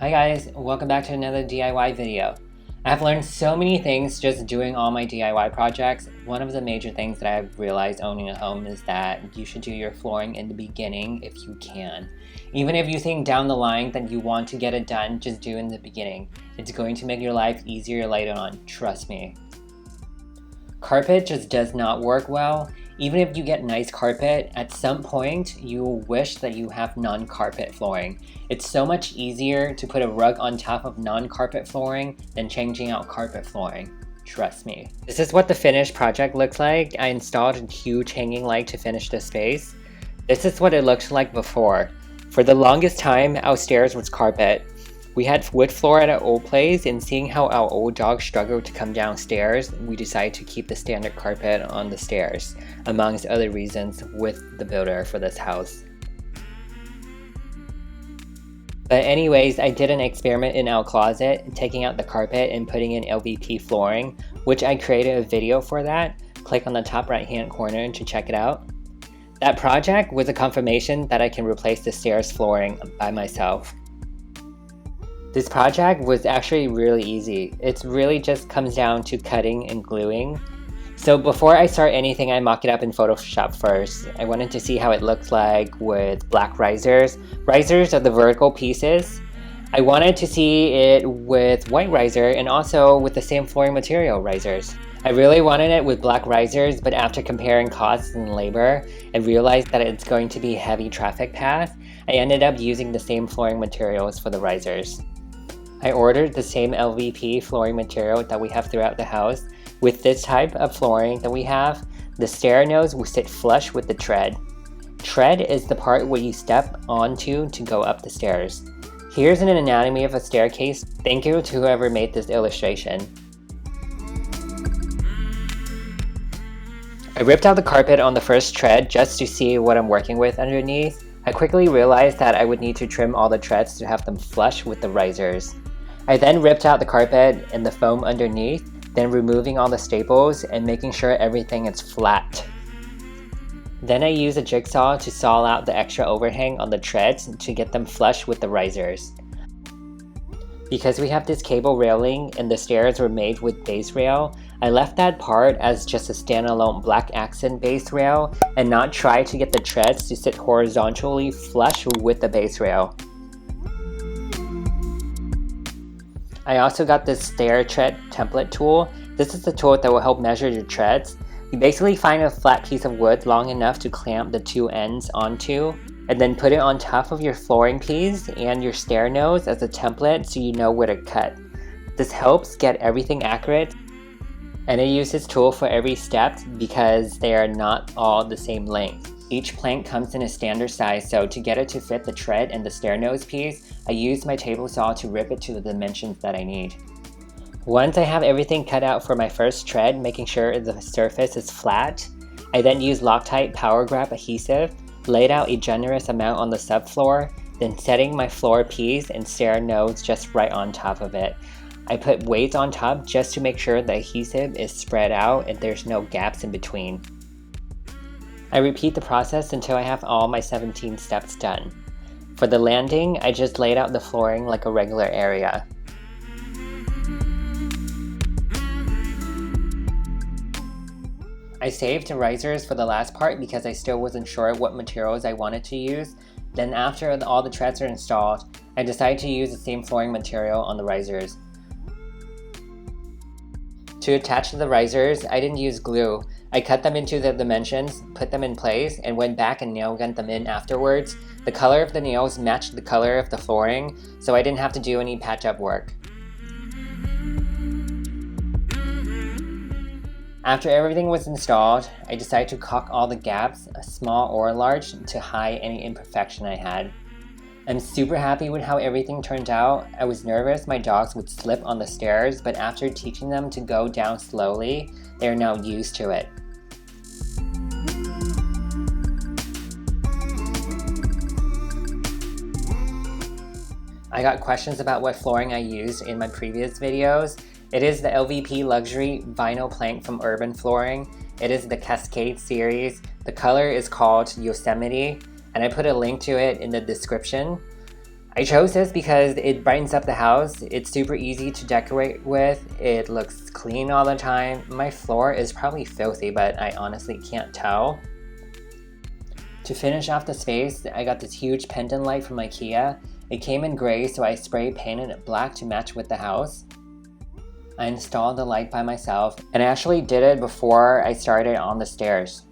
Hi guys, welcome back to another DIY video. I've learned so many things just doing all my DIY projects. One of the major things that I've realized owning a home is that you should do your flooring in the beginning if you can. Even if you think down the line that you want to get it done, just do it in the beginning. It's going to make your life easier later on, trust me. Carpet just does not work well. Even if you get nice carpet, at some point you will wish that you have non-carpet flooring. It's so much easier to put a rug on top of non-carpet flooring than changing out carpet flooring. Trust me. This is what the finished project looks like. I installed a huge hanging light to finish the space. This is what it looked like before. For the longest time, our stairs was carpet. We had wood floor at our old place, and seeing how our old dog struggled to come downstairs, we decided to keep the standard carpet on the stairs, amongst other reasons with the builder for this house. But anyways, I did an experiment in our closet, taking out the carpet and putting in LVP flooring, which I created a video for that. Click on the top right hand corner to check it out. That project was a confirmation that I can replace the stairs flooring by myself. This project was actually really easy. It really just comes down to cutting and gluing. So before I start anything, I mock it up in Photoshop first. I wanted to see how it looked like with black risers. Risers are the vertical pieces. I wanted to see it with white riser and also with the same flooring material risers. I really wanted it with black risers, but after comparing costs and labor, I realized that it's going to be a heavy traffic path. I ended up using the same flooring materials for the risers. I ordered the same LVP flooring material that we have throughout the house. With this type of flooring that we have, the stair nose will sit flush with the tread. Tread is the part where you step onto to go up the stairs. Here's an anatomy of a staircase. Thank you to whoever made this illustration. I ripped out the carpet on the first tread just to see what I'm working with underneath. I quickly realized that I would need to trim all the treads to have them flush with the risers. I then ripped out the carpet and the foam underneath, then removing all the staples and making sure everything is flat. Then I used a jigsaw to saw out the extra overhang on the treads to get them flush with the risers. Because we have this cable railing and the stairs were made with base rail, I left that part as just a standalone black accent base rail and not try to get the treads to sit horizontally flush with the base rail. I also got this Stair tread template tool. This is the tool that will help measure your treads. You basically find a flat piece of wood long enough to clamp the two ends onto, and then put it on top of your flooring piece and your stair nose as a template so you know where to cut. This helps get everything accurate, and I use this tool for every step because they are not all the same length. Each plank comes in a standard size, so to get it to fit the tread and the stair nose piece, I use my table saw to rip it to the dimensions that I need. Once I have everything cut out for my first tread, making sure the surface is flat, I then use Loctite Power Grab adhesive, laid out a generous amount on the subfloor, then setting my floor piece and stair nose just right on top of it. I put weights on top just to make sure the adhesive is spread out and there's no gaps in between. I repeat the process until I have all my 17 steps done. For the landing, I just laid out the flooring like a regular area. I saved the risers for the last part because I still wasn't sure what materials I wanted to use. Then after all the treads are installed, I decided to use the same flooring material on the risers. To attach the risers, I didn't use glue. I cut them into the dimensions, put them in place, and went back and nail gunned them in afterwards. The color of the nails matched the color of the flooring, so I didn't have to do any patch-up work. After everything was installed, I decided to caulk all the gaps, small or large, to hide any imperfection I had. I'm super happy with how everything turned out. I was nervous my dogs would slip on the stairs, but after teaching them to go down slowly, they are now used to it. I got questions about what flooring I used in my previous videos. It is the LVP Luxury Vinyl Plank from Urban Flooring. It is the Cascade series. The color is called Yosemite, and I put a link to it in the description. I chose this because it brightens up the house, it's super easy to decorate with, it looks clean all the time. My floor is probably filthy, but I honestly can't tell. To finish off the space, I got this huge pendant light from IKEA. It came in gray, so I spray painted it black to match with the house. I installed the light by myself, and I actually did it before I started on the stairs.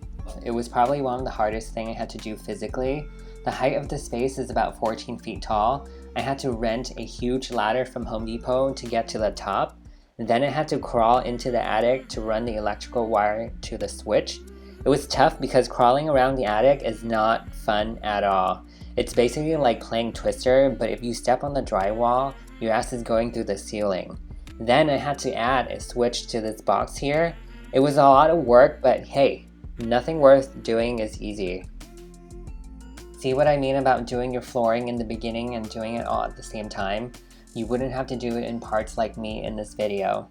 It was probably one of the hardest things I had to do physically. The height of the space is about 14 feet tall. I had to rent a huge ladder from Home Depot to get to the top. Then I had to crawl into the attic to run the electrical wire to the switch. It was tough because crawling around the attic is not fun at all. It's basically like playing Twister, but if you step on the drywall, your ass is going through the ceiling. Then I had to add a switch to this box here. It was a lot of work, but hey, nothing worth doing is easy. See what I mean about doing your flooring in the beginning and doing it all at the same time? You wouldn't have to do it in parts like me in this video.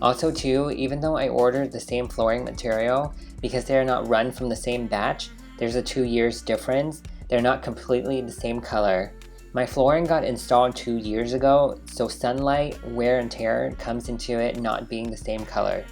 Also too, even though I ordered the same flooring material, because they are not run from the same batch, there's a 2 years difference. They're not completely the same color. My flooring got installed 2 years ago, so sunlight, wear and tear comes into it not being the same color.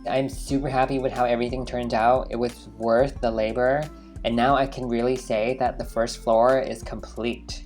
I'm super happy with how everything turned out. It was worth the labor, and now I can really say that the first floor is complete.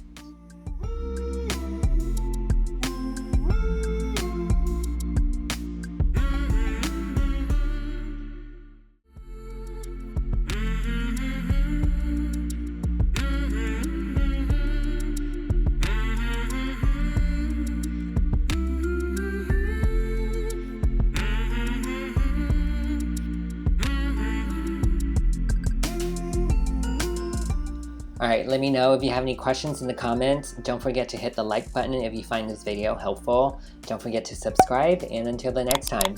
Alright, let me know if you have any questions in the comments. Don't forget to hit the like button if you find this video helpful. Don't forget to subscribe, and until the next time.